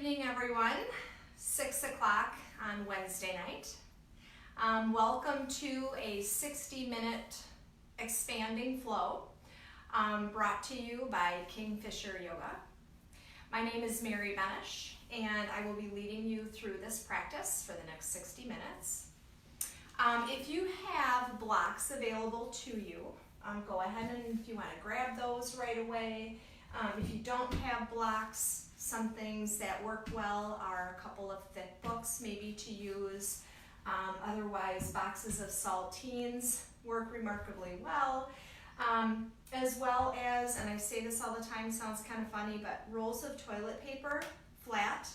evening, everyone. 6 o'clock on Wednesday night. Welcome to a 60-minute expanding flow brought to you by Kingfisher Yoga. My name is Mary Benish, and I will be leading you through this practice for the next 60 minutes. If you have blocks available to you, go ahead and if you want to grab those right away. If you don't have blocks, some things that work well are a couple of thick books maybe to use. Otherwise, boxes of saltines work remarkably well. As well as, and I say this all the time, sounds kind of funny, but rolls of toilet paper, flat,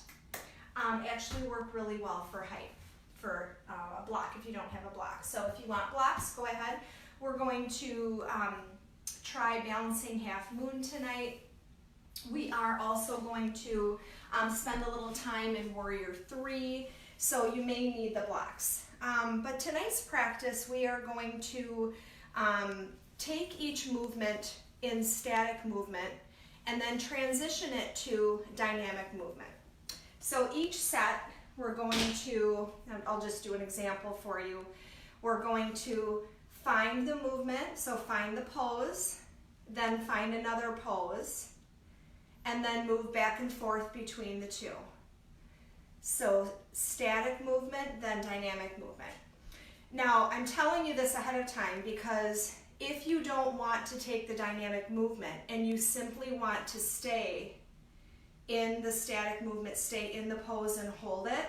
actually work really well for height, for a block if you don't have a block. So if you want blocks, go ahead. We're going to try balancing half moon tonight. We are also going to spend a little time in Warrior 3, so you may need the blocks. But tonight's practice, we are going to take each movement in static movement and then transition it to dynamic movement. So each set, we're going to, and I'll just do an example for you, we're going to find the movement, so find the pose, then find another pose, and then move back and forth between the two. So static movement, then dynamic movement. Now, I'm telling you this ahead of time because if you don't want to take the dynamic movement and you simply want to stay in the static movement, stay in the pose and hold it,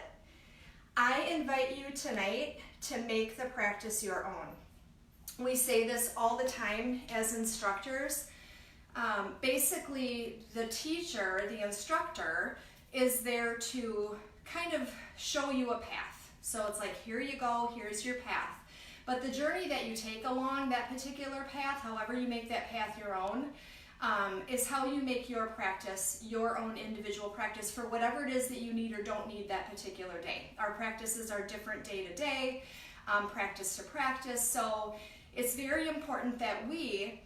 I invite you tonight to make the practice your own. We say this all the time as instructors. Basically, the teacher, the instructor, is there to kind of show you a path. So it's like, here you go, here's your path. But the journey that you take along that particular path, however you make that path your own, is how you make your practice your own individual practice for whatever it is that you need or don't need that particular day. Our practices are different day to day, practice to practice, so it's very important that we,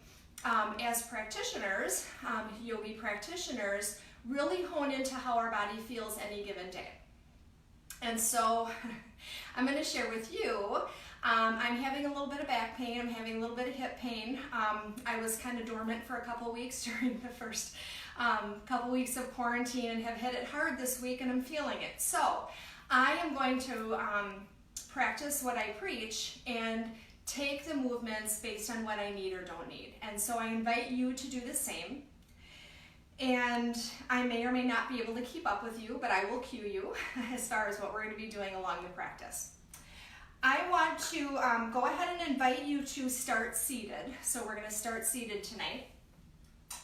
as practitioners, yogi practitioners, really hone into how our body feels any given day. And so I'm going to share with you, I'm having a little bit of back pain, I'm having a little bit of hip pain. I was kind of dormant for a couple weeks during the first couple weeks of quarantine and have hit it hard this week and I'm feeling it. So I am going to practice what I preach and take the movements based on what I need or don't need. And so I invite you to do the same. And I may or may not be able to keep up with you, but I will cue you as far as what we're going to be doing along the practice. I want to go ahead and invite you to start seated. So we're going to start seated tonight.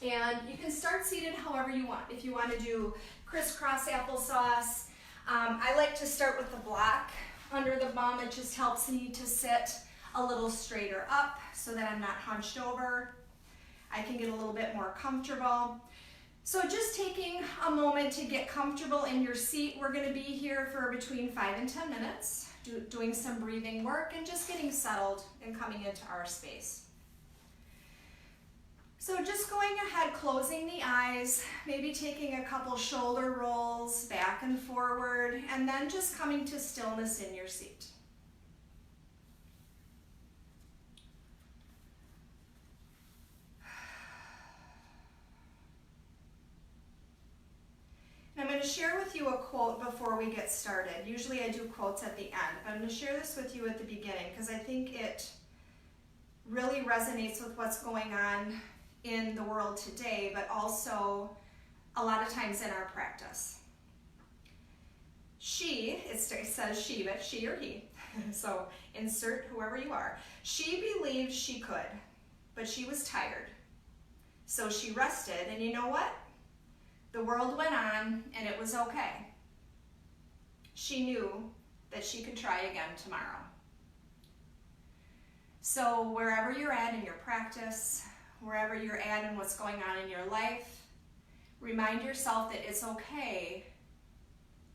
And you can start seated however you want. If you want to do crisscross applesauce, I like to start with the block under the bum. It just helps me to sit a little straighter up so that I'm not hunched over. I can get a little bit more comfortable. So just taking a moment to get comfortable in your seat. We're going to be here for between 5 and 10 minutes, doing some breathing work and just getting settled and coming into our space. So just going ahead, closing the eyes, maybe taking a couple shoulder rolls back and forward, and then just coming to stillness in your seat. I'm going to share with you a quote before we get started. Usually I do quotes at the end, but I'm going to share this with you at the beginning because I think it really resonates with what's going on in the world today, but also a lot of times in our practice. It says she, but she or he, so insert whoever you are. She believed she could, but she was tired. So she rested, and you know what? The world went on, and it was okay. She knew that she could try again tomorrow. So wherever you're at in your practice, wherever you're at in what's going on in your life, remind yourself that it's okay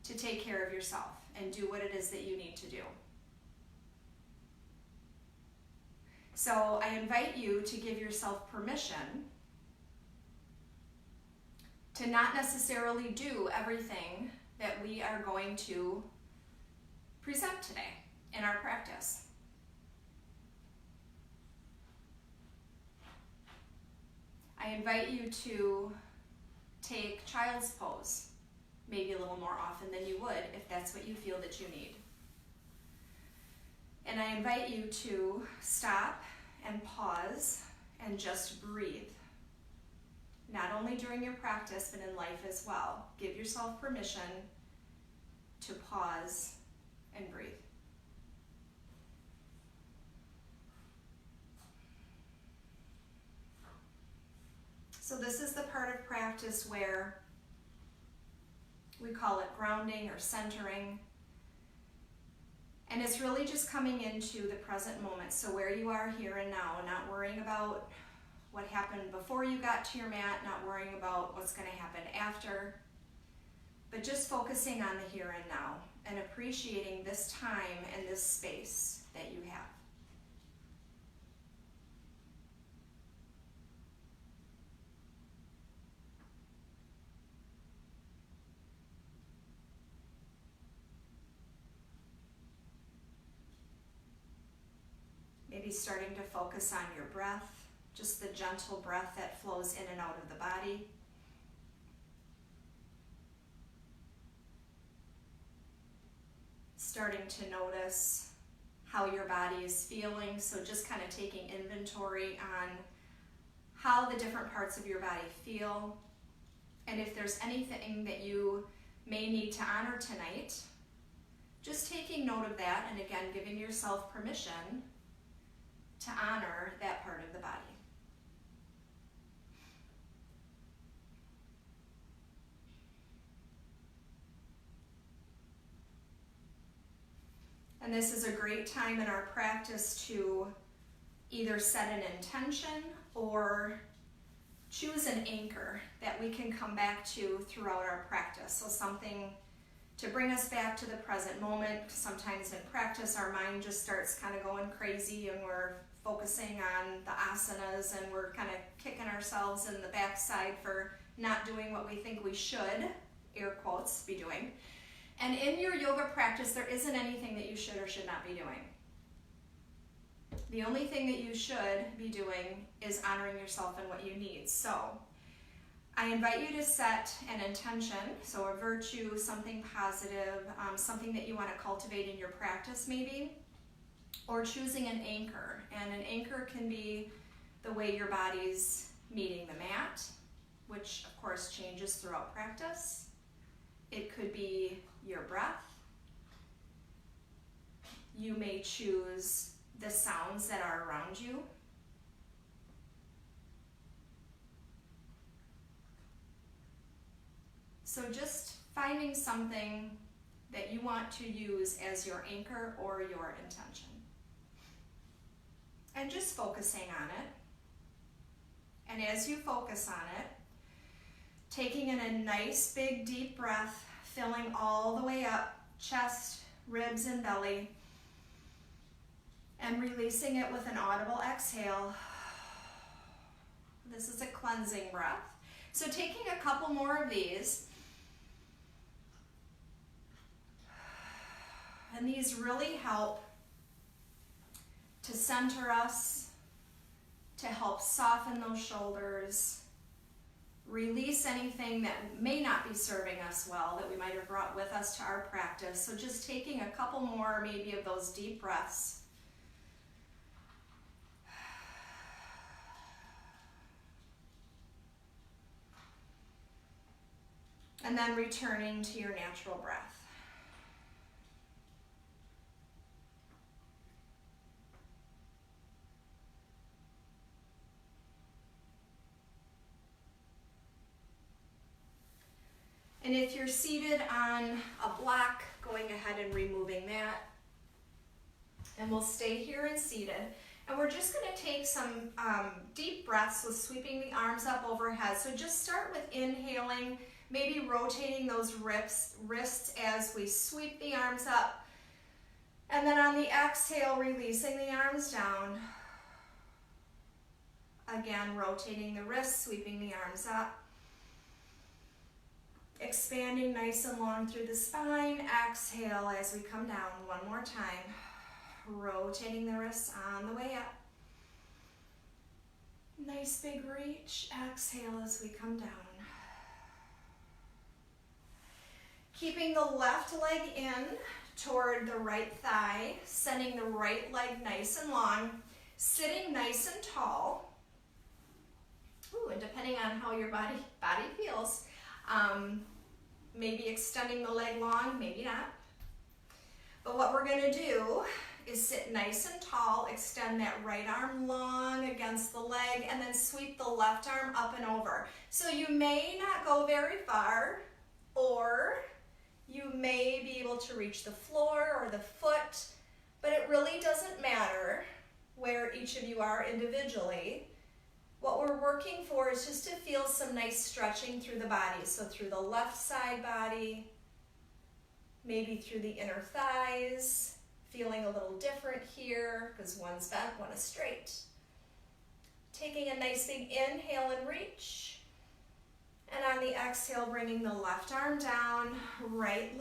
to take care of yourself and do what it is that you need to do. So I invite you to give yourself permission to not necessarily do everything that we are going to present today in our practice. I invite you to take child's pose, maybe a little more often than you would if that's what you feel that you need. And I invite you to stop and pause and just breathe. Not only during your practice, but in life as well. Give yourself permission to pause and breathe. So this is the part of practice where we call it grounding or centering. And it's really just coming into the present moment. So where you are here and now, not worrying about what happened before you got to your mat, not worrying about what's going to happen after, but just focusing on the here and now and appreciating this time and this space that you have. Maybe starting to focus on your breath, just the gentle breath that flows in and out of the body. Starting to notice how your body is feeling, so just kind of taking inventory on how the different parts of your body feel, and if there's anything that you may need to honor tonight, just taking note of that, and again, giving yourself permission to honor that part of the body. And this is a great time in our practice to either set an intention or choose an anchor that we can come back to throughout our practice. So something to bring us back to the present moment. Sometimes in practice, our mind just starts kind of going crazy and we're focusing on the asanas and we're kind of kicking ourselves in the backside for not doing what we think we should, air quotes, be doing. And in your yoga practice, there isn't anything that you should or should not be doing. The only thing that you should be doing is honoring yourself and what you need. So I invite you to set an intention, so a virtue, something positive, something that you want to cultivate in your practice maybe, or choosing an anchor. And an anchor can be the way your body's meeting the mat, which of course changes throughout practice. It could be your breath. You may choose the sounds that are around you. So just finding something that you want to use as your anchor or your intention. And just focusing on it. And as you focus on it, taking in a nice big deep breath, filling all the way up, chest, ribs, and belly, and releasing it with an audible exhale. This is a cleansing breath. So taking a couple more of these. And these really help to center us, to help soften those shoulders, release anything that may not be serving us well that we might have brought with us to our practice. So just taking a couple more maybe of those deep breaths. And then returning to your natural breath. And if you're seated on a block, going ahead and removing that. And we'll stay here and seated. And we're just going to take some deep breaths with sweeping the arms up overhead. So just start with inhaling, maybe rotating those wrists as we sweep the arms up. And then on the exhale, releasing the arms down. Again, rotating the wrists, sweeping the arms up. Expanding nice and long through the spine. Exhale as we come down. One more time. Rotating the wrists on the way up. Nice big reach. Exhale as we come down. Keeping the left leg in toward the right thigh, sending the right leg nice and long, sitting nice and tall. Ooh, and depending on how your body feels, maybe extending the leg long, maybe not. But what we're gonna do is sit nice and tall, extend that right arm long against the leg, and then sweep the left arm up and over. So you may not go very far, or you may be able to reach the floor or the foot, but it really doesn't matter where each of you are individually. What we're working for is just to feel some nice stretching through the body. So through the left side body, maybe through the inner thighs, feeling a little different here because one's bent, one is straight. Taking a nice big inhale and reach. And on the exhale, bringing the left arm down, right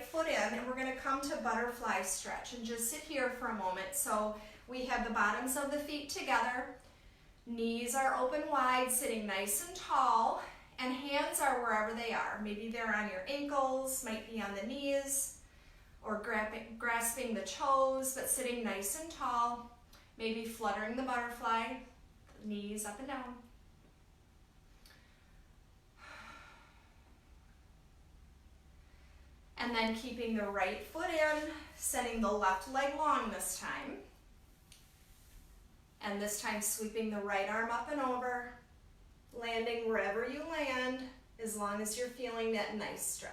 foot in, and we're going to come to butterfly stretch and just sit here for a moment. So we have the bottoms of the feet together, knees are open wide, sitting nice and tall, and hands are wherever they are. Maybe they're on your ankles, might be on the knees, or grasping the toes, but sitting nice and tall, maybe fluttering the butterfly, knees up and down. And then keeping the right foot in, sending the left leg long this time. And this time sweeping the right arm up and over, landing wherever you land, as long as you're feeling that nice stretch.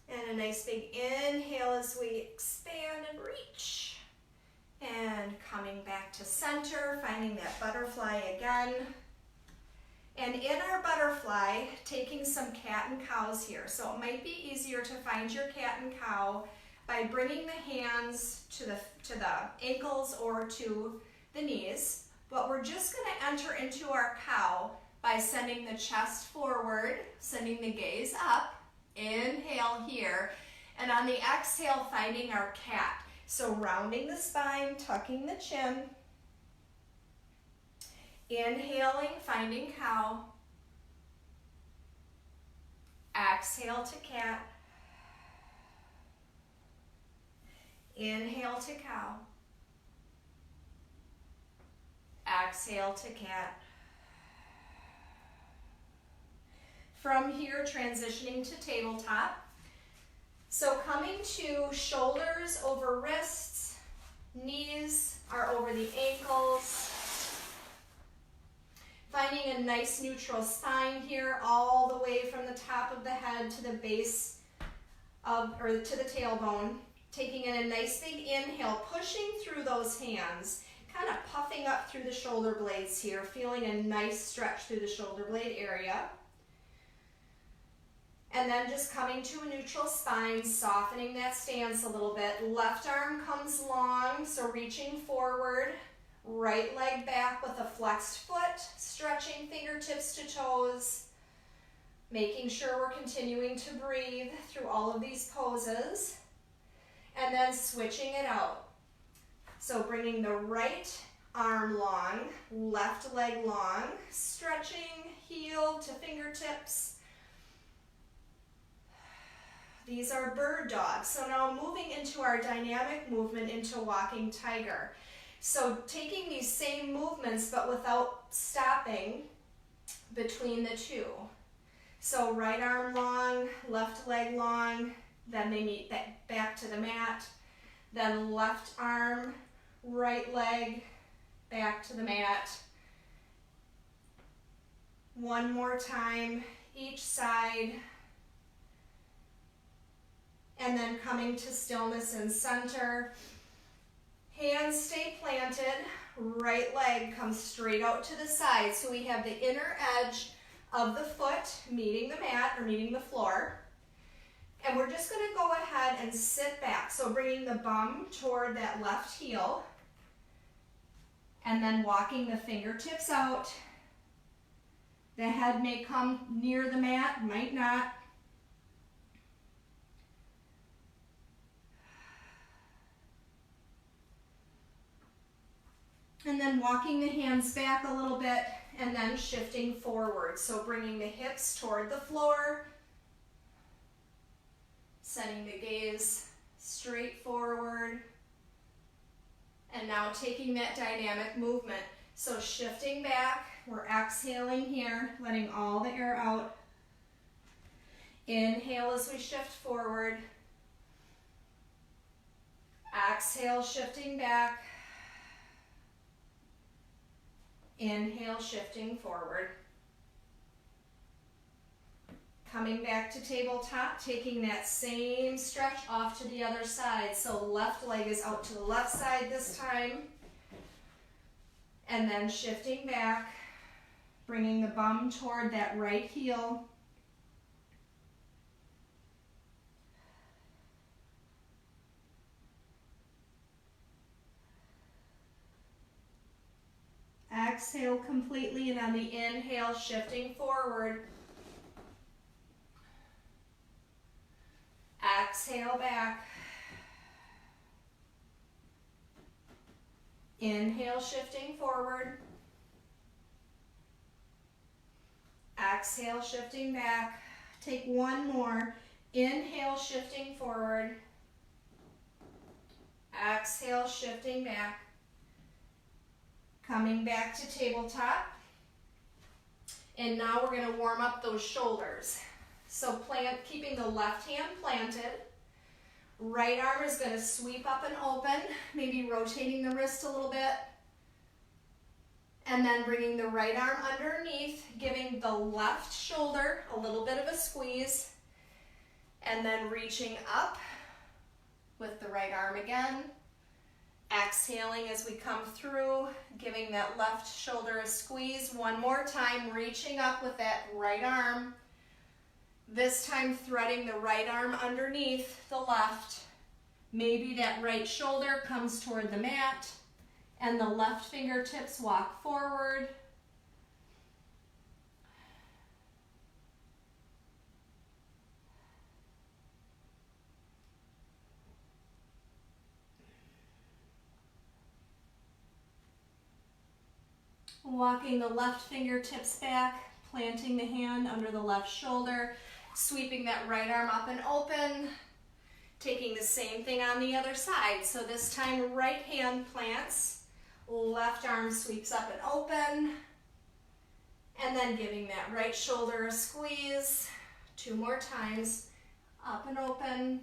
And a nice big inhale as we expand and reach. And coming back to center, finding that butterfly again. And in our butterfly, taking some cat and cows here. So it might be easier to find your cat and cow by bringing the hands to the ankles or to the knees. But we're just going to enter into our cow by sending the chest forward, sending the gaze up. Inhale here. And on the exhale, finding our cat. So rounding the spine, tucking the chin. Inhaling, finding cow. Exhale to cat. Inhale to cow. Exhale to cat. From here, transitioning to tabletop. So coming to shoulders over wrists, knees are over the ankles. Finding a nice neutral spine here, all the way from the top of the head to the base of, or to the tailbone. Taking in a nice big inhale, pushing through those hands, kind of puffing up through the shoulder blades here, feeling a nice stretch through the shoulder blade area. And then just coming to a neutral spine, softening that stance a little bit. Left arm comes long, so reaching forward. Right leg back with a flexed foot, stretching fingertips to toes. Making sure we're continuing to breathe through all of these poses. And then switching it out. So bringing the right arm long, left leg long, stretching heel to fingertips. These are bird dogs. So now moving into our dynamic movement into walking tiger. So taking these same movements but without stopping between the two. So right arm long, left leg long, then they meet back to the mat. Then left arm, right leg, back to the mat. One more time, each side. And then coming to stillness in center. Hands stay planted, right leg comes straight out to the side. So we have the inner edge of the foot meeting the mat or meeting the floor. And we're just going to go ahead and sit back. So bringing the bum toward that left heel and then walking the fingertips out. The head may come near the mat, might not. And then walking the hands back a little bit and then shifting forward. So bringing the hips toward the floor, setting the gaze straight forward, and now taking that dynamic movement. So shifting back, we're exhaling here, letting all the air out. Inhale as we shift forward. Exhale, shifting back. Inhale, shifting forward. Coming back to tabletop, taking that same stretch off to the other side. So left leg is out to the left side this time. And then shifting back, bringing the bum toward that right heel. Exhale completely, and on the inhale, shifting forward. Exhale back. Inhale, shifting forward. Exhale, shifting back. Take one more. Inhale, shifting forward. Exhale, shifting back. Coming back to tabletop. And now we're going to warm up those shoulders. So keeping the left hand planted. Right arm is going to sweep up and open, maybe rotating the wrist a little bit. And then bringing the right arm underneath, giving the left shoulder a little bit of a squeeze. And then reaching up with the right arm again. Exhaling as we come through, giving that left shoulder a squeeze. One more time, reaching up with that right arm. This time threading the right arm underneath the left. Maybe that right shoulder comes toward the mat and the left fingertips walk forward. Walking the left fingertips back, planting the hand under the left shoulder, sweeping that right arm up and open, taking the same thing on the other side. So this time right hand plants, left arm sweeps up and open, and then giving that right shoulder a squeeze. Two more times, up and open,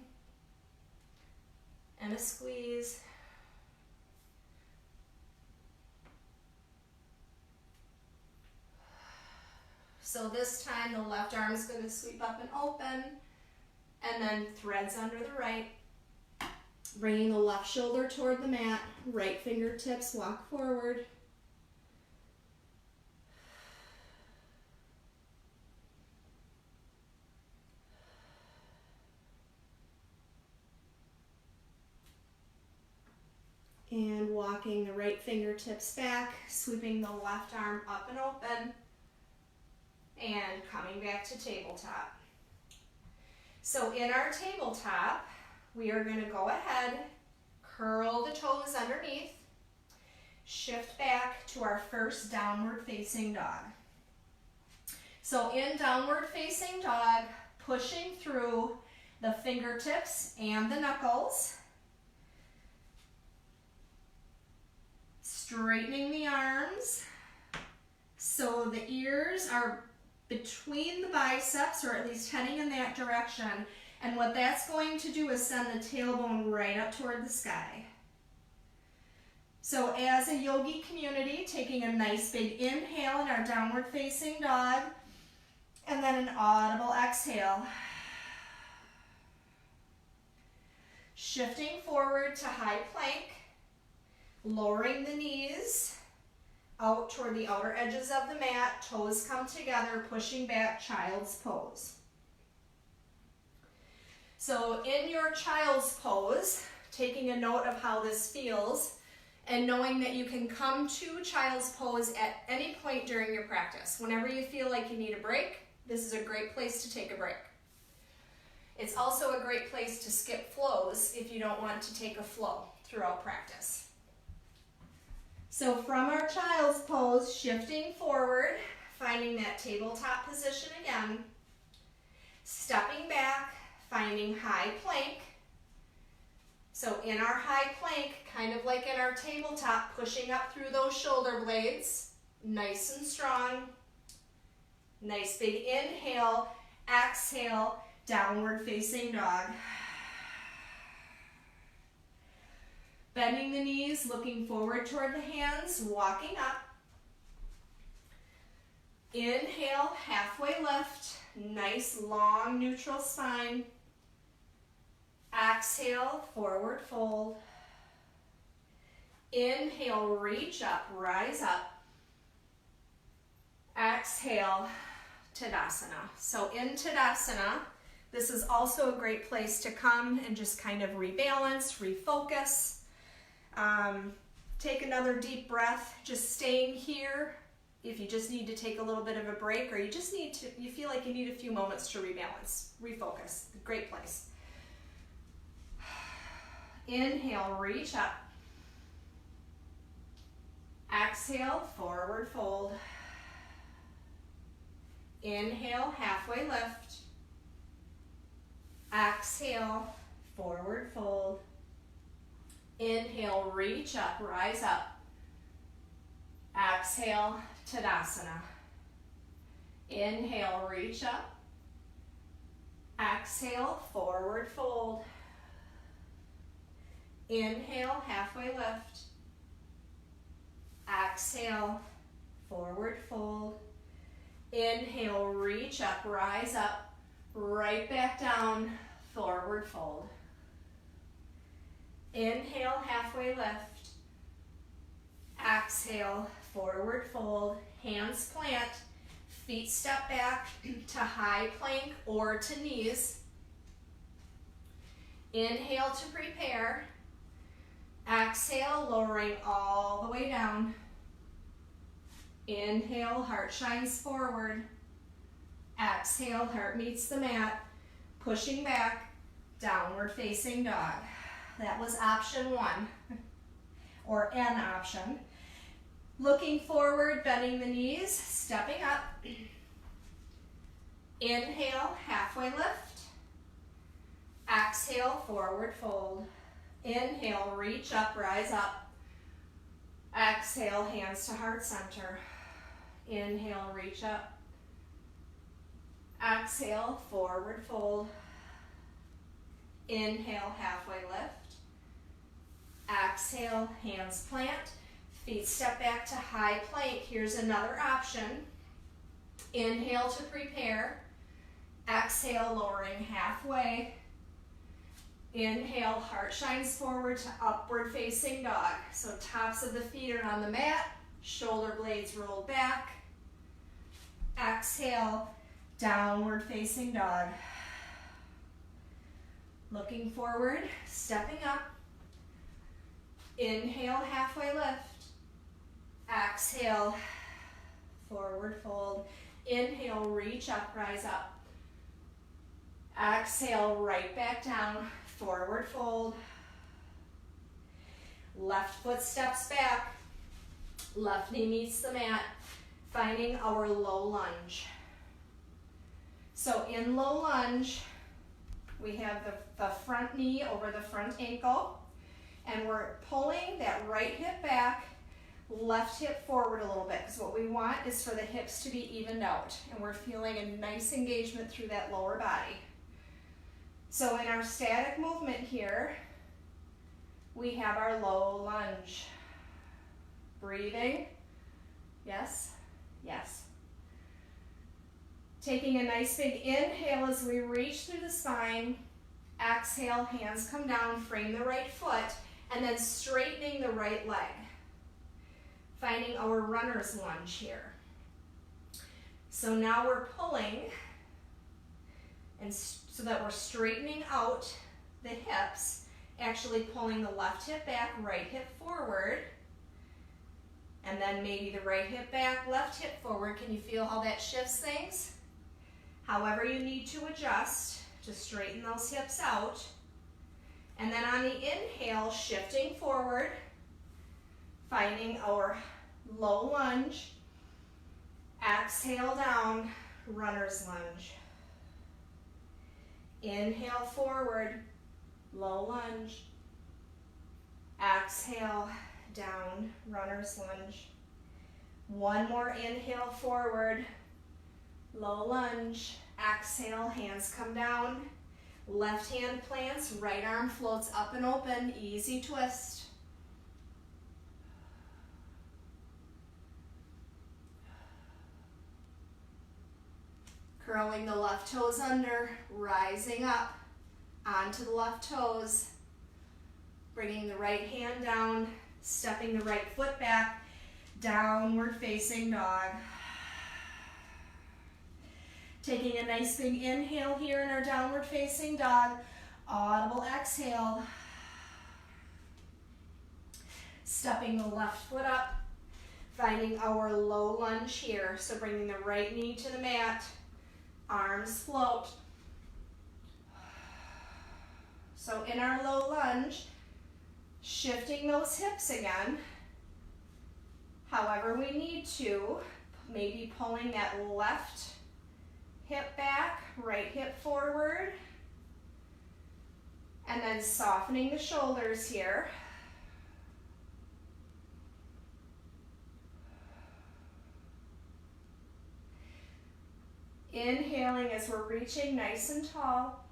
and a squeeze. So this time the left arm is going to sweep up and open, and then threads under the right, bringing the left shoulder toward the mat, right fingertips walk forward. And walking the right fingertips back, sweeping the left arm up and open. And coming back to tabletop. So in our tabletop, we are going to go ahead, curl the toes underneath, shift back to our first downward facing dog. So in downward facing dog, pushing through the fingertips and the knuckles, straightening the arms so the ears are between the biceps, or at least heading in that direction. And what that's going to do is send the tailbone right up toward the sky. So as a yogi community, taking a nice big inhale in our downward facing dog, and then an audible exhale. Shifting forward to high plank, lowering the knees out toward the outer edges of the mat, toes come together, pushing back, child's pose. So in your child's pose, taking a note of how this feels and knowing that you can come to child's pose at any point during your practice. Whenever you feel like you need a break, this is a great place to take a break. It's also a great place to skip flows if you don't want to take a flow throughout practice. So from our child's pose, shifting forward, finding that tabletop position again, stepping back, finding high plank. So in our high plank, kind of like in our tabletop, pushing up through those shoulder blades, nice and strong. Nice big inhale, exhale, downward facing dog. Bending the knees, looking forward toward the hands, walking up. Inhale, halfway lift, nice long neutral spine. Exhale, forward fold. Inhale, reach up, rise up. Exhale, Tadasana. So in Tadasana, this is also a great place to come and just kind of rebalance, refocus. Take another deep breath, just staying here. If you just need to take a little bit of a break or you feel like you need a few moments to rebalance, refocus, great place. Inhale, reach up. Exhale, forward fold. Inhale, halfway lift. Exhale, forward fold. Inhale, reach up, rise up. Exhale, Tadasana. Inhale, reach up. Exhale, forward fold. Inhale, halfway lift. Exhale, forward fold. Inhale, reach up, rise up, right back down, forward fold. Inhale, halfway lift. Exhale, forward fold, hands plant, feet step back to high plank or to knees. Inhale to prepare. Exhale, lowering all the way down. Inhale, heart shines forward. Exhale, heart meets the mat, pushing back, downward facing dog. That was option one, or an option. Looking forward, bending the knees, stepping up. Inhale, halfway lift. Exhale, forward fold. Inhale, reach up, rise up. Exhale, hands to heart center. Inhale, reach up. Exhale, forward fold. Inhale, halfway lift. Exhale, hands plant. Feet step back to high plank. Here's another option. Inhale to prepare. Exhale, lowering halfway. Inhale, heart shines forward to upward facing dog. So tops of the feet are on the mat, shoulder blades rolled back. Exhale, downward facing dog. Looking forward, stepping up. Inhale, halfway lift. Exhale, forward fold. Inhale, reach up, rise up. Exhale, right back down, forward fold. Left foot steps back. Left knee meets the mat, finding our low lunge. So in low lunge, we have the front knee over the front ankle, and we're pulling that right hip back, left hip forward a little bit, because what we want is for the hips to be evened out, and we're feeling a nice engagement through that lower body. So in our static movement here, we have our low lunge. Breathing, yes, yes. Taking a nice big inhale as we reach through the spine. Exhale, hands come down, frame the right foot, and then straightening the right leg. Finding our runner's lunge here. So now we're pulling, And so that we're straightening out the hips, actually pulling the left hip back, right hip forward, and then maybe the right hip back, left hip forward. Can you feel how that shifts things? However you need to adjust to straighten those hips out. And then on the inhale, shifting forward, finding our low lunge. Exhale down, runner's lunge. Inhale forward, low lunge. Exhale down, runner's lunge. One more inhale forward, low lunge. Exhale, hands come down. Left hand plants, right arm floats up and open, easy twist. Curling the left toes under, rising up onto the left toes. Bringing the right hand down, stepping the right foot back, downward facing dog. Taking a nice big inhale here in our downward facing dog. Audible exhale. Stepping the left foot up, finding our low lunge here. So bringing the right knee to the mat, arms float. So in our low lunge, shifting those hips again, however we need to, maybe pulling that left hip back, right hip forward, and then softening the shoulders here. Inhaling as we're reaching nice and tall.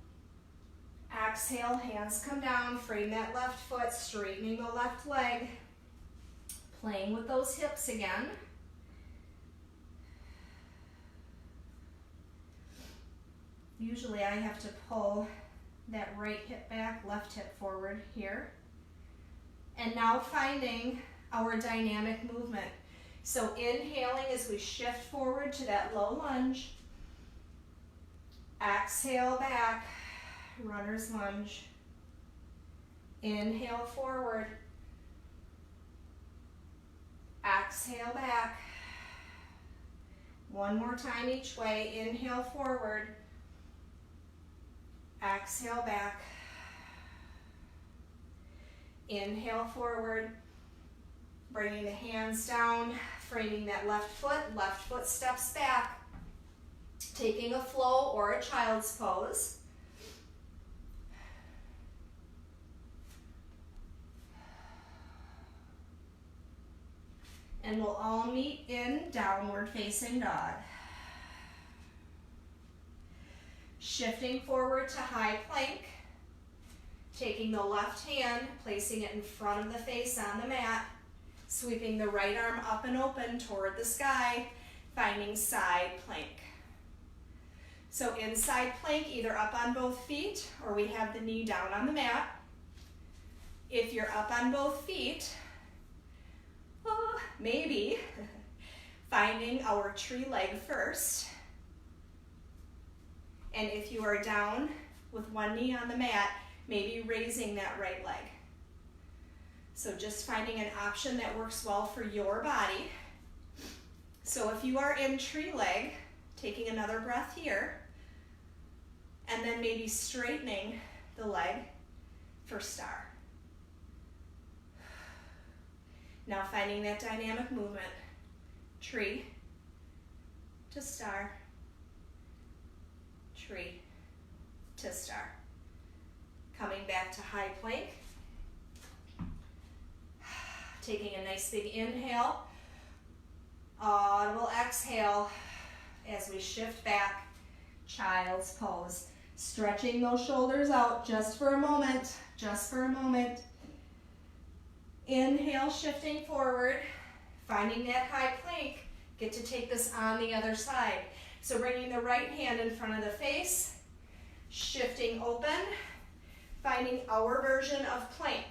Exhale, hands come down, frame that left foot, straightening the left leg, playing with those hips again. Usually I have to pull that right hip back, left hip forward here. And now finding our dynamic movement. So inhaling as we shift forward to that low lunge. Exhale back, runner's lunge. Inhale forward. Exhale back. One more time each way. Inhale forward. Exhale back. Inhale forward. Bringing the hands down, framing that left foot steps back. Taking a flow or a child's pose. And we'll all meet in downward facing dog. Shifting forward to high plank. Taking the left hand, placing it in front of the face on the mat. Sweeping the right arm up and open toward the sky. Finding side plank. So inside plank, either up on both feet or we have the knee down on the mat. If you're up on both feet, maybe finding our tree leg first. And if you are down with one knee on the mat, maybe raising that right leg. So just finding an option that works well for your body. So if you are in tree leg, taking another breath here, and then maybe straightening the leg for star. Now finding that dynamic movement. Tree to star. Tree to star. Coming back to high plank. Taking a nice big inhale. Audible exhale as we shift back. Child's pose. Stretching those shoulders out just for a moment. Just for a moment. Inhale, shifting forward. Finding that high plank. Get to take this on the other side. So bringing the right hand in front of the face. Shifting open. Finding our version of plank.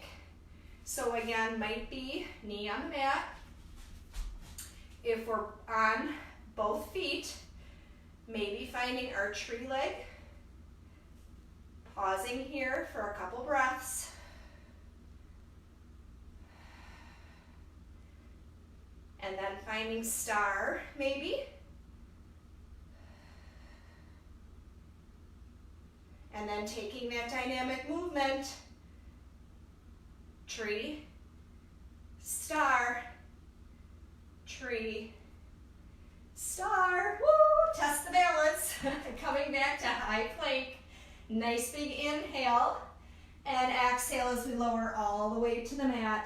So again, might be knee on the mat. If we're on both feet, maybe finding our tree leg Pausing here for a couple breaths. And then finding star, maybe. And then taking that dynamic movement, tree, star, tree, star, woo, test the balance. Coming back to high plank, nice big inhale, and exhale as we lower all the way to the mat.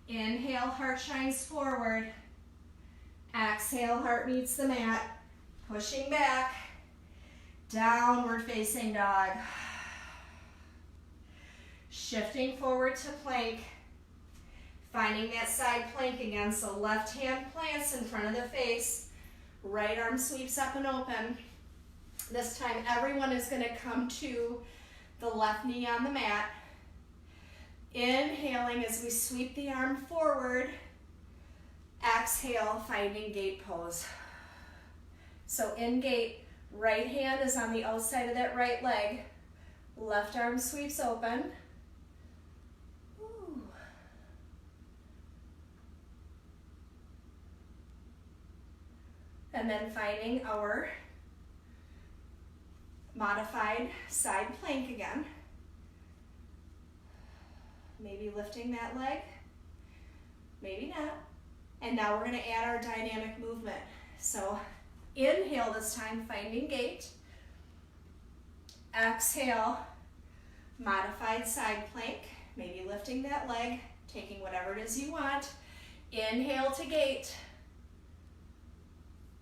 Inhale, heart shines forward. Exhale, heart meets the mat, pushing back. Downward facing dog. Shifting forward to plank. Finding that side plank again, so left hand plants in front of the face. Right arm sweeps up and open. This time everyone is going to come to the left knee on the mat. Inhaling as we sweep the arm forward. Exhale, finding gate pose. So in gate, right hand is on the outside of that right leg. Left arm sweeps open. Ooh. And then finding our modified side plank again. Maybe lifting that leg, maybe not. And now we're going to add our dynamic movement. So inhale this time, finding gate. Exhale, modified side plank, maybe lifting that leg, taking whatever it is you want. Inhale to gate.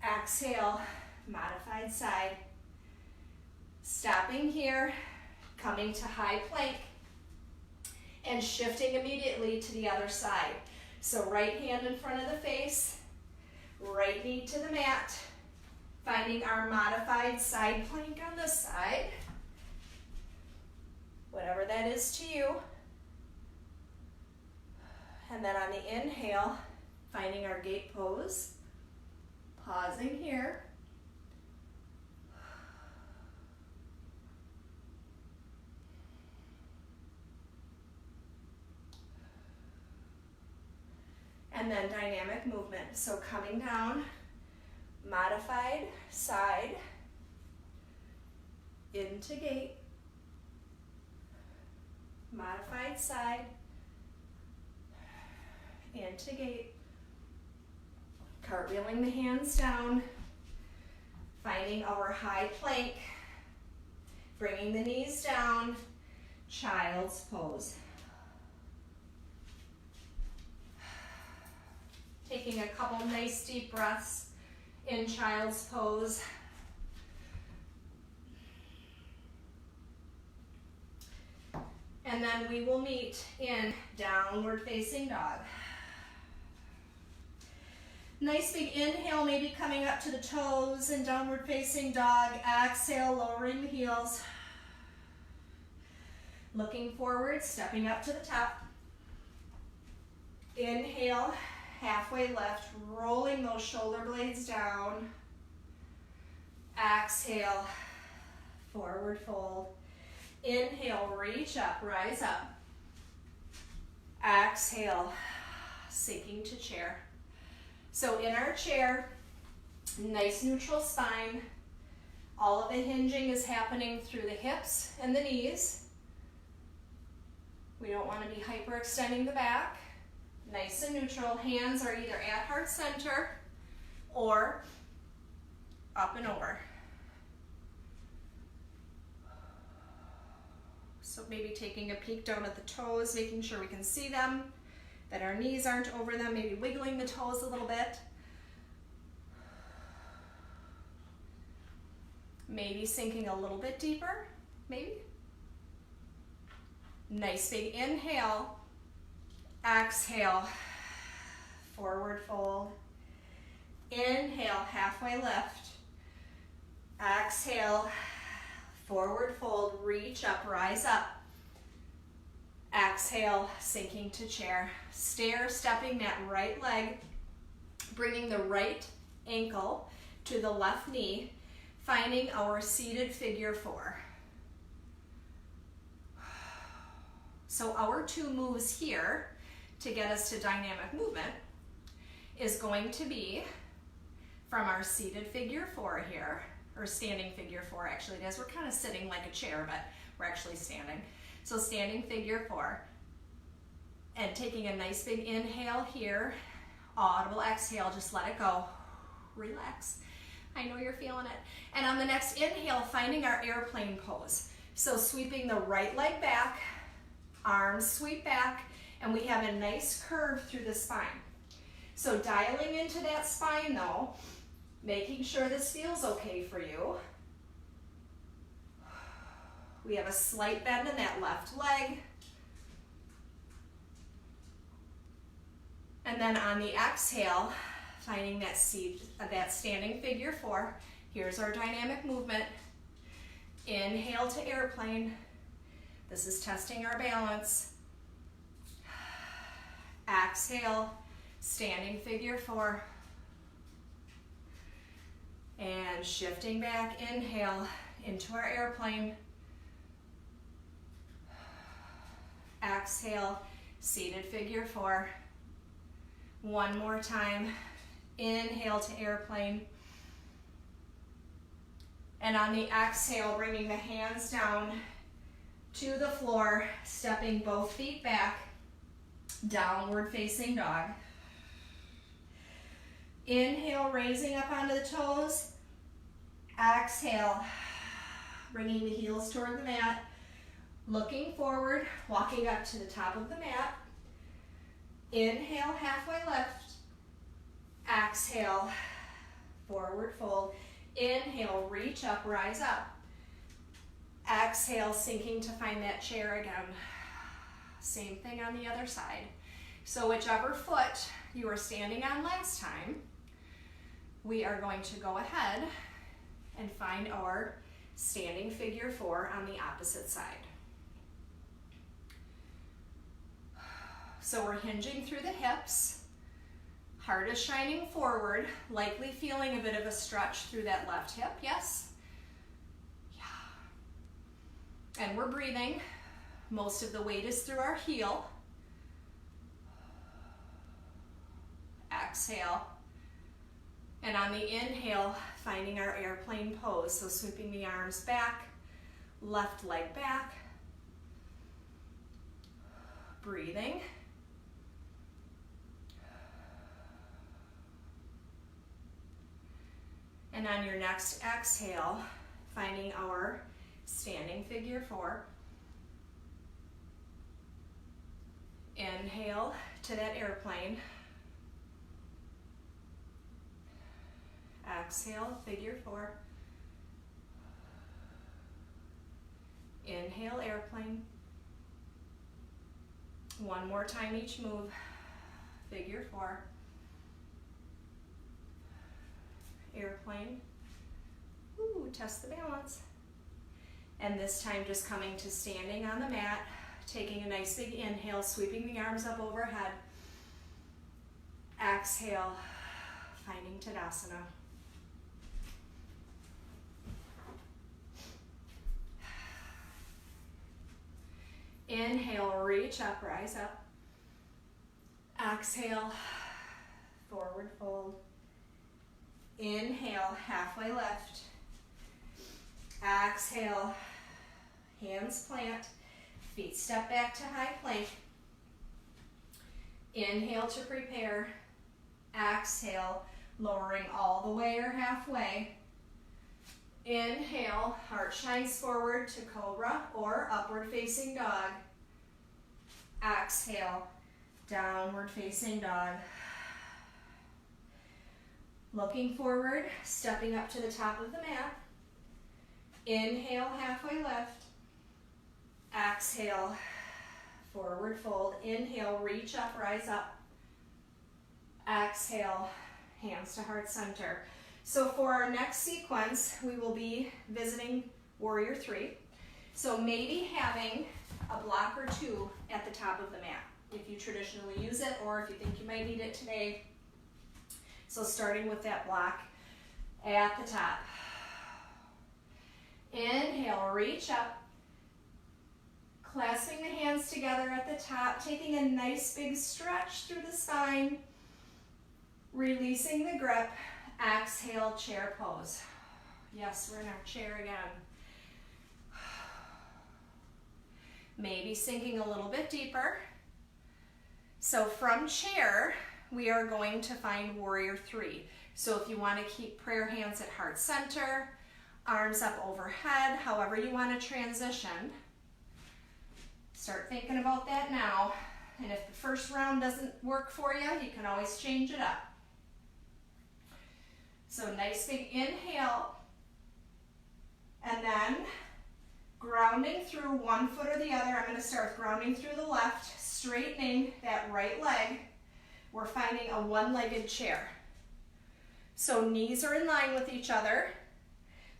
Exhale, modified side. Stopping here, coming to high plank, and shifting immediately to the other side. So right hand in front of the face, right knee to the mat, finding our modified side plank on this side, whatever that is to you. And then on the inhale, finding our gate pose, pausing here. And then dynamic movement. So coming down, modified side, into gate, modified side, into gate, cartwheeling the hands down, finding our high plank, bringing the knees down, child's pose. Taking a couple nice deep breaths in child's pose. And then we will meet in downward facing dog. Nice big inhale, maybe coming up to the toes in downward facing dog. Exhale, lowering the heels. Looking forward, stepping up to the top. Inhale. Halfway left, rolling those shoulder blades down. Exhale, forward fold. Inhale, reach up, rise up. Exhale, sinking to chair. So in our chair, nice neutral spine. All of the hinging is happening through the hips and the knees. We don't want to be hyperextending the back. Nice and neutral. Hands are either at heart center or up and over. So maybe taking a peek down at the toes, making sure we can see them, that our knees aren't over them, maybe wiggling the toes a little bit. Maybe sinking a little bit deeper, maybe. Nice big inhale. Exhale, forward fold. Inhale, halfway left. Exhale, forward fold, reach up, rise up. Exhale, sinking to chair. Stair stepping that right leg, bringing the right ankle to the left knee, finding our seated figure four. So our 2 moves here to get us to dynamic movement is going to be from our seated figure 4 here, or standing figure 4 actually it is. We're kind of sitting like a chair, but we're actually standing. So standing figure 4, and taking a nice big inhale here, audible exhale, just let it go, relax. I know you're feeling it. And on the next inhale, finding our airplane pose. So sweeping the right leg back, arms sweep back, and we have a nice curve through the spine. So dialing into that spine though, making sure this feels okay for you. We have a slight bend in that left leg. And then on the exhale, finding that standing figure 4. Here's our dynamic movement. Inhale to airplane. This is testing our balance. Exhale, standing figure 4. And shifting back, inhale into our airplane. Exhale, seated figure 4. One more time. Inhale to airplane. And on the exhale, bringing the hands down to the floor, stepping both feet back, downward facing dog. Inhale, raising up onto the toes. Exhale, bringing the heels toward the mat, looking forward, walking up to the top of the mat. Inhale, halfway lift. Exhale, forward fold. Inhale, reach up, rise up. Exhale, sinking to find that chair again. Same thing on the other side. So whichever foot you were standing on last time, we are going to go ahead and find our standing figure 4 on the opposite side. So we're hinging through the hips. Heart is shining forward, likely feeling a bit of a stretch through that left hip, yes? Yeah. And we're breathing. Most of the weight is through our heel. Exhale. And on the inhale, finding our airplane pose. So sweeping the arms back, left leg back. Breathing. And on your next exhale, finding our standing figure 4. Inhale to that airplane. Exhale, figure 4. Inhale, airplane. One more time each move. Figure 4. Airplane. Ooh, test the balance. And this time just coming to standing on the mat, taking a nice big inhale, sweeping the arms up overhead. Exhale, finding Tadasana. Inhale, reach up, rise up. Exhale, forward fold. Inhale, halfway lift. Exhale, hands plant, feet step back to high plank. Inhale to prepare. Exhale, lowering all the way or halfway. Inhale, heart shines forward to cobra or upward facing dog. Exhale, downward facing dog. Looking forward, stepping up to the top of the mat. Inhale, halfway lift. Exhale, forward fold. Inhale, reach up, rise up. Exhale, hands to heart center. So for our next sequence, we will be visiting Warrior 3. So maybe having a block or 2 at the top of the mat, if you traditionally use it or if you think you might need it today. So starting with that block at the top. Inhale, reach up, Clasping the hands together at the top, taking a nice big stretch through the spine, releasing the grip. Exhale, chair pose. Yes, we're in our chair again. Maybe sinking a little bit deeper. So from chair, we are going to find warrior three. So if you want to keep prayer hands at heart center, arms up overhead, however you want to transition, start thinking about that now. And if the first round doesn't work for you, you can always change it up. So nice big inhale, and then grounding through one foot or the other. I'm going to start with grounding through the left, straightening that right leg. We're finding a one-legged chair. So knees are in line with each other.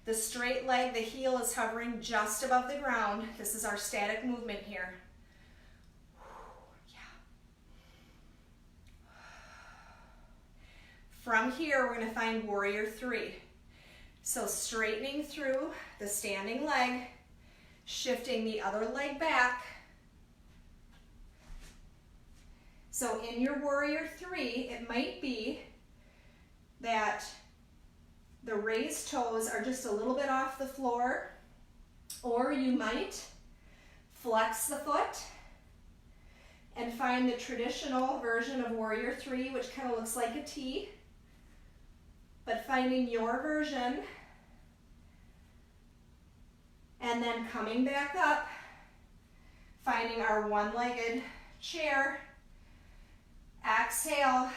The straight leg, the heel is hovering just above the ground. This is our static movement here. From here, we're going to find warrior three. So straightening through the standing leg, shifting the other leg back. So in your warrior three, it might be that the raised toes are just a little bit off the floor, or you might flex the foot and find the traditional version of warrior three, which kind of looks like a T. But finding your version, and then coming back up, finding our one-legged chair. Exhale,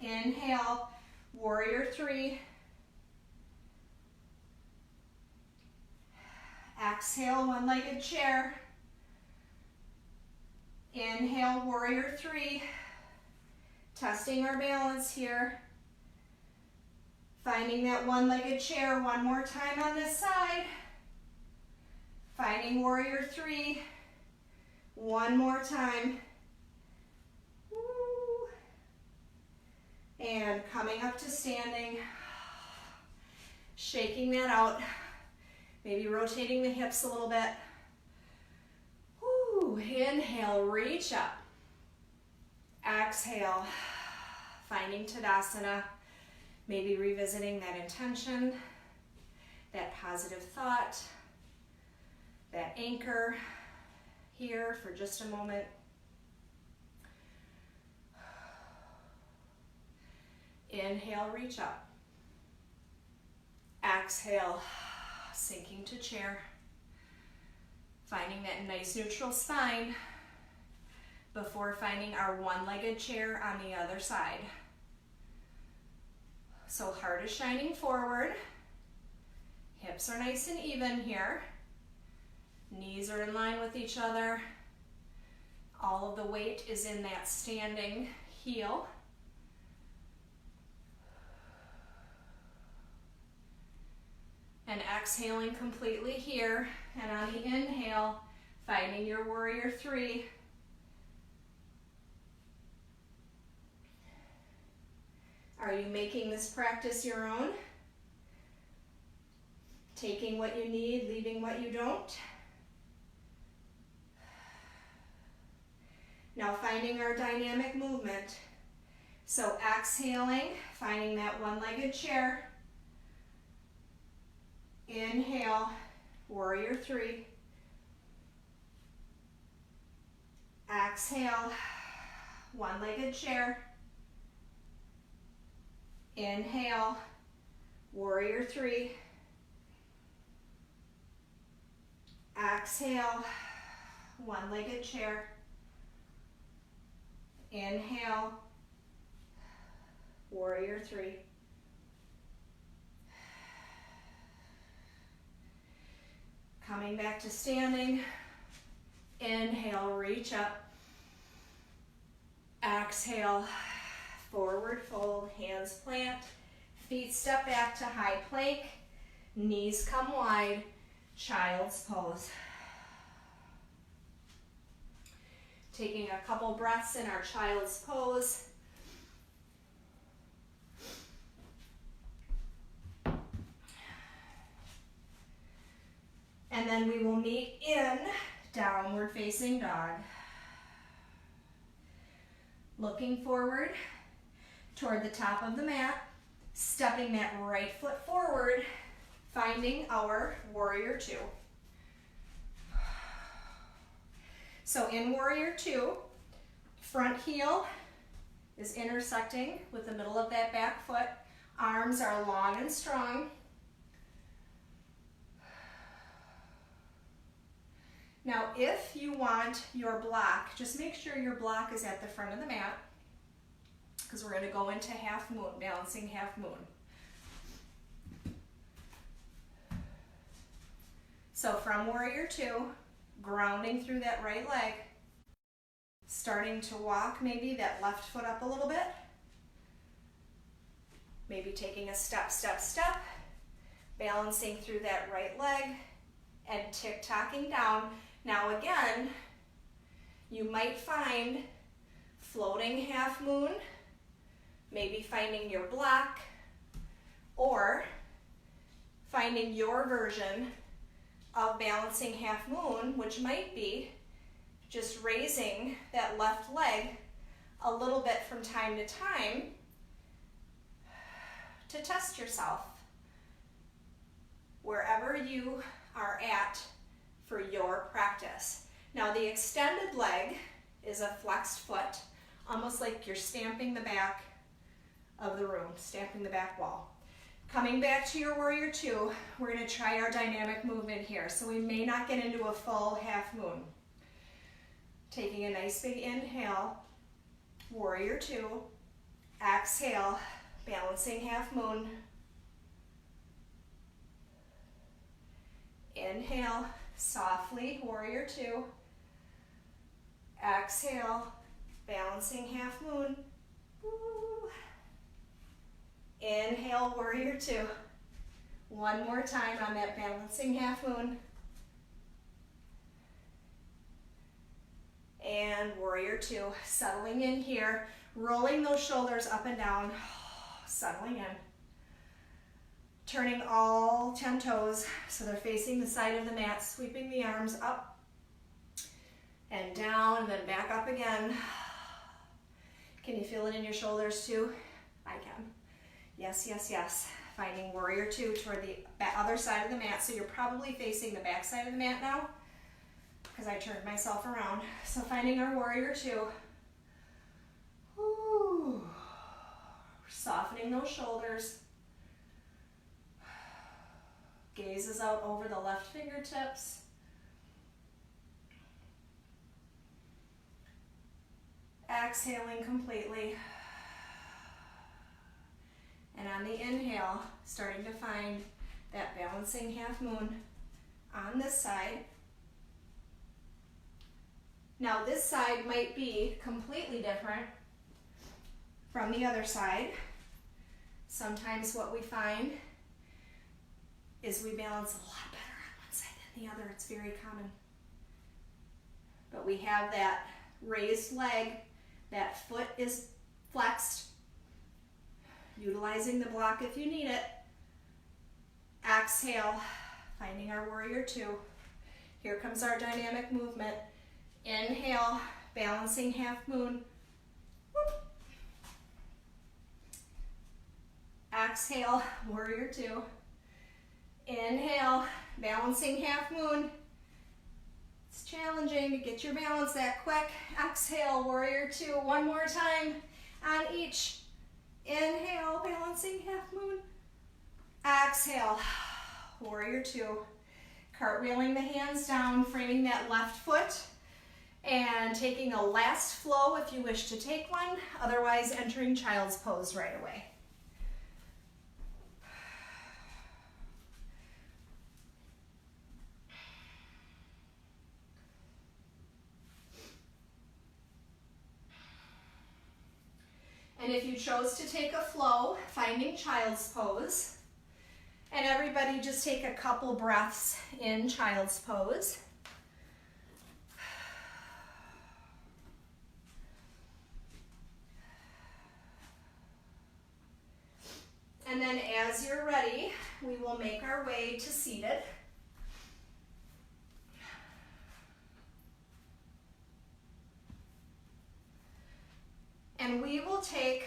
inhale, warrior three. Exhale, one-legged chair. Inhale, warrior three. Testing our balance here. Finding that one-legged chair one more time on this side. Finding warrior three. One more time. Woo. And coming up to standing. Shaking that out. Maybe rotating the hips a little bit. Woo. Inhale, reach up. Exhale, finding Tadasana. Maybe revisiting that intention, that positive thought, that anchor here for just a moment. Inhale, reach up. Exhale, sinking to chair. Finding that nice neutral spine before finding our one-legged chair on the other side. So heart is shining forward. Hips are nice and even here. Knees are in line with each other. All of the weight is in that standing heel. And exhaling completely here. And on the inhale, finding your warrior three. Are you making this practice your own? Taking what you need, leaving what you don't? Now finding our dynamic movement. So exhaling, finding that one-legged chair. Inhale, warrior three. Exhale, one-legged chair. Inhale, warrior three. Exhale, one-legged chair. Inhale, warrior three. Coming back to standing. Inhale, reach up. Exhale, forward fold, hands plant, feet step back to high plank, knees come wide, child's pose. Taking a couple breaths in our child's pose. And then we will meet in Downward facing dog. Looking forward toward the top of the mat, stepping that right foot forward, finding our warrior two. So in warrior two, front heel is intersecting with the middle of that back foot. Arms are long and strong. Now, if you want your block, just make sure your block is at the front of the mat, because we're going to go into half moon, balancing half moon. So from warrior two, grounding through that right leg, starting to walk maybe that left foot up a little bit, maybe taking a step, step, step, balancing through that right leg, and tick-tocking down. Now again, you might find floating half moon, maybe finding your block, or finding your version of balancing half moon, which might be just raising that left leg a little bit from time to time to test yourself wherever you are at for your practice. Now the extended leg is a flexed foot, almost like you're stamping the back of the room, stamping the back wall. Coming back to your warrior two, we're going to try our dynamic movement here. So we may not get into a full half moon. Taking a nice big inhale, warrior two, exhale, balancing half moon. Inhale, softly, warrior two. Exhale, balancing half moon. Woo. Inhale, warrior two. One more time on that balancing half moon. And warrior two, settling in here, rolling those shoulders up and down, settling in. Turning all 10 toes so they're facing the side of the mat, sweeping the arms up and down and then back up again. Can you feel it in your shoulders too? I can. Yes, yes, yes. Finding warrior two toward the other side of the mat. So you're probably facing the back side of the mat now because I turned myself around. So finding our warrior two. Ooh. Softening those shoulders. Gazes out over the left fingertips. Exhaling completely. And on the inhale, starting to find that balancing half moon on this side. Now this side might be completely different from the other side. Sometimes what we find is we balance a lot better on one side than the other. It's very common. But we have that raised leg, that foot is flexed, utilizing the block if you need it. Exhale, finding our warrior two. Here comes our dynamic movement. Inhale, balancing half moon. Whoop. Exhale, warrior two. Inhale, balancing half moon. It's challenging to get your balance that quick. Exhale, warrior two. One more time on each. Inhale, balancing half moon. Exhale, warrior two. Cartwheeling the hands down, framing that left foot, and taking a last flow if you wish to take one. Otherwise, entering child's pose right away. And if you chose to take a flow, finding child's pose, and everybody just take a couple breaths in child's pose. And then as you're ready, we will make our way to seated. And we will take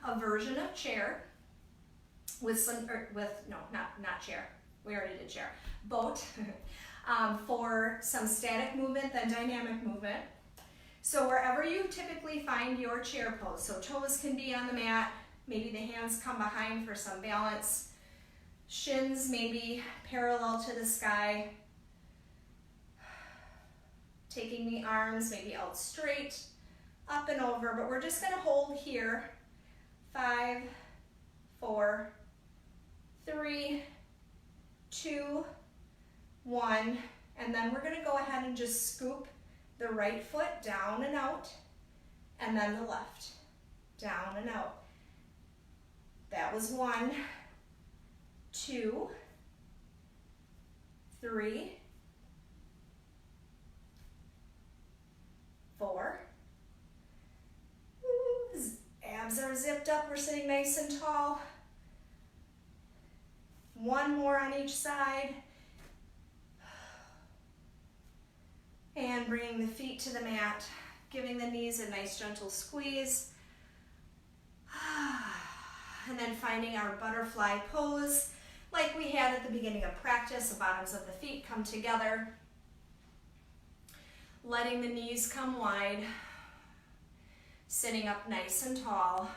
a version of chair with some, no, not chair. We already did chair. Boat for some static movement, then dynamic movement. So wherever you typically find your chair pose, so toes can be on the mat, maybe the hands come behind for some balance, shins maybe parallel to the sky, taking the arms maybe out straight, up and over, but we're just gonna hold here. 5, 4, 3, 2, 1, and then we're gonna go ahead and just scoop the right foot down and out, and then the left, down and out. That was 1, 2, 3, 4. Ooh, abs are zipped up, we're sitting nice and tall. 1 more on each side. And bringing the feet to the mat, giving the knees a nice gentle squeeze. And then finding our butterfly pose like we had at the beginning of practice. The bottoms of the feet come together. Letting the knees come wide. Sitting up nice and tall.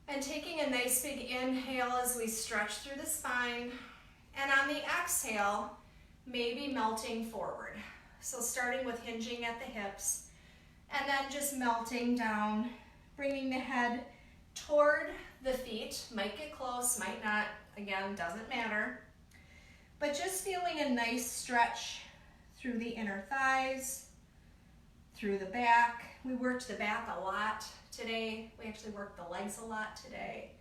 And taking a nice big inhale as we stretch through the spine. And on the exhale, maybe melting forward. So starting with hinging at the hips, and then just melting down, bringing the head toward the feet. Might get close, might not, again, doesn't matter. But just feeling a nice stretch through the inner thighs, through the back. We worked the back a lot today. We actually worked the legs a lot today.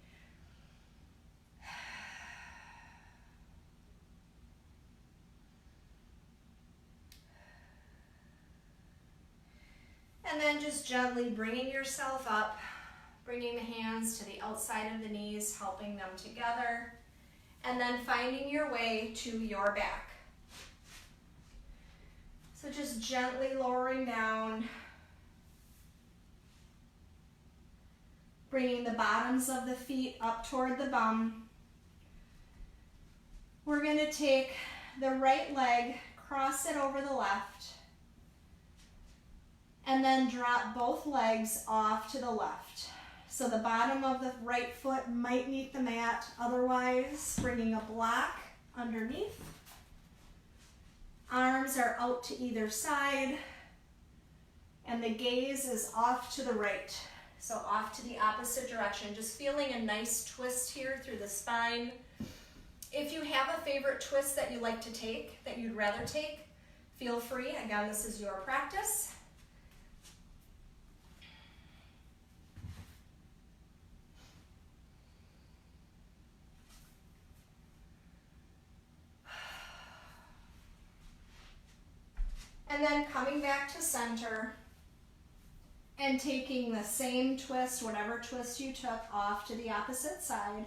And then just gently bringing yourself up, bringing the hands to the outside of the knees, helping them together, and then finding your way to your back. So just gently lowering down, bringing the bottoms of the feet up toward the bum. We're going to take the right leg, cross it over the left, and then drop both legs off to the left. So the bottom of the right foot might meet the mat, otherwise bringing a block underneath. Arms are out to either side, and the gaze is off to the right. So off to the opposite direction, just feeling a nice twist here through the spine. If you have a favorite twist that you like to take, that you'd rather take, feel free. Again, this is your practice. And then coming back to center and taking the same twist, whatever twist you took, off to the opposite side.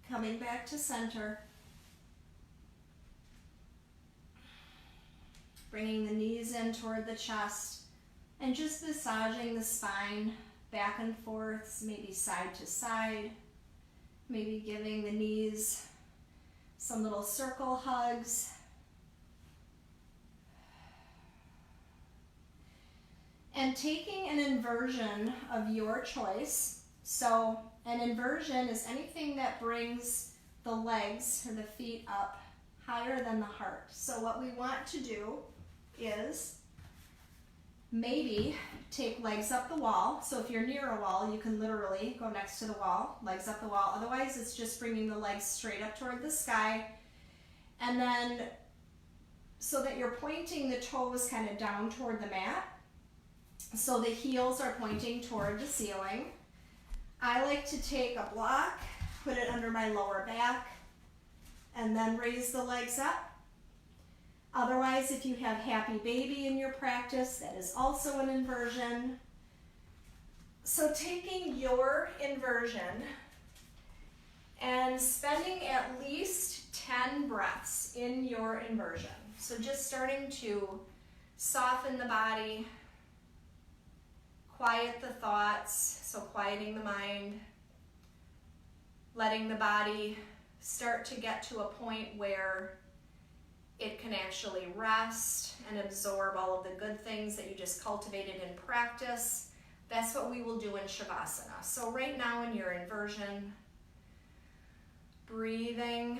Coming back to center. Bringing the knees in toward the chest and just massaging the spine back and forth, maybe side to side. Maybe giving the knees some little circle hugs. And taking an inversion of your choice. So an inversion is anything that brings the legs or the feet up higher than the heart. So what we want to do is maybe take legs up the wall. So if you're near a wall, you can literally go next to the wall, legs up the wall. Otherwise, it's just bringing the legs straight up toward the sky. And then so that you're pointing the toes kind of down toward the mat. So the heels are pointing toward the ceiling. I like to take a block, put it under my lower back, and then raise the legs up. Otherwise, if you have happy baby in your practice, that is also an inversion. So taking your inversion and spending at least 10 breaths in your inversion. So just starting to soften the body, quiet the thoughts, so quieting the mind, letting the body start to get to a point where it can actually rest and absorb all of the good things that you just cultivated in practice. That's what we will do in Shavasana. So right now in your inversion, breathing,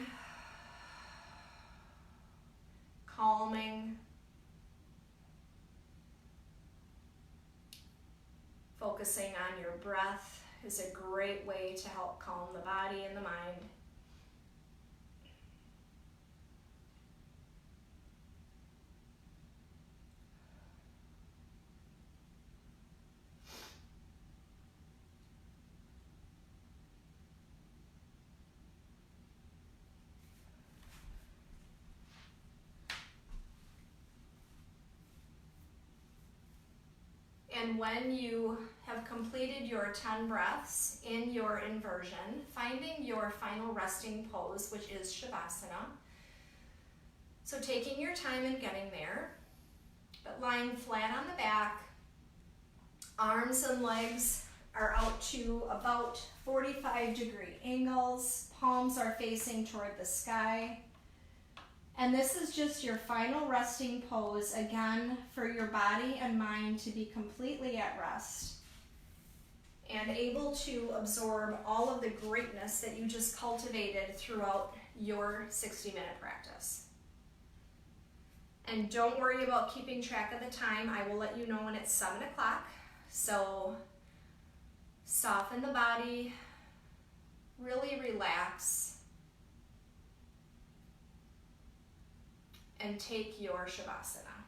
calming, focusing on your breath is a great way to help calm the body and the mind. And when you have completed your 10 breaths in your inversion, finding your final resting pose, which is Shavasana. So taking your time and getting there, but lying flat on the back, arms and legs are out to about 45-degree angles, palms are facing toward the sky. And this is just your final resting pose, again, for your body and mind to be completely at rest and able to absorb all of the greatness that you just cultivated throughout your 60-minute practice. And don't worry about keeping track of the time. I will let you know when it's 7 o'clock. So soften the body, really relax, and take your Shavasana.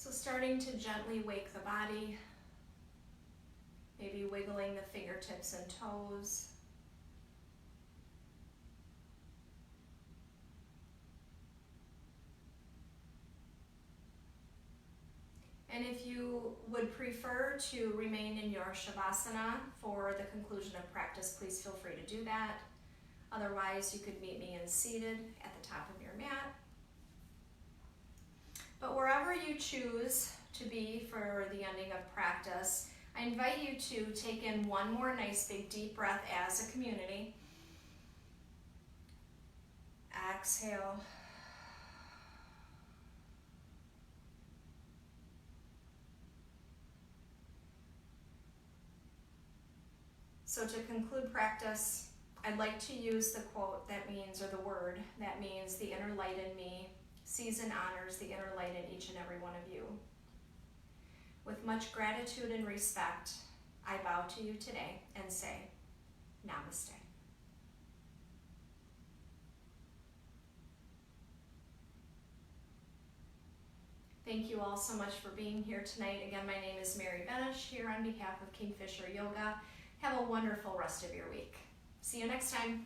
So starting to gently wake the body, maybe wiggling the fingertips and toes. And if you would prefer to remain in your Shavasana for the conclusion of practice, please feel free to do that. Otherwise, you could meet me in seated at the top of your mat. But wherever you choose to be for the ending of practice, I invite you to take in one more nice big deep breath as a community. Exhale. So to conclude practice, I'd like to use the quote that means, or the word that means, the inner light in me sees and honors the inner light in each and every one of you. With much gratitude and respect, I bow to you today and say, Namaste. Thank you all so much for being here tonight. Again, my name is Mary Benish, here on behalf of Kingfisher Yoga. Have a wonderful rest of your week. See you next time.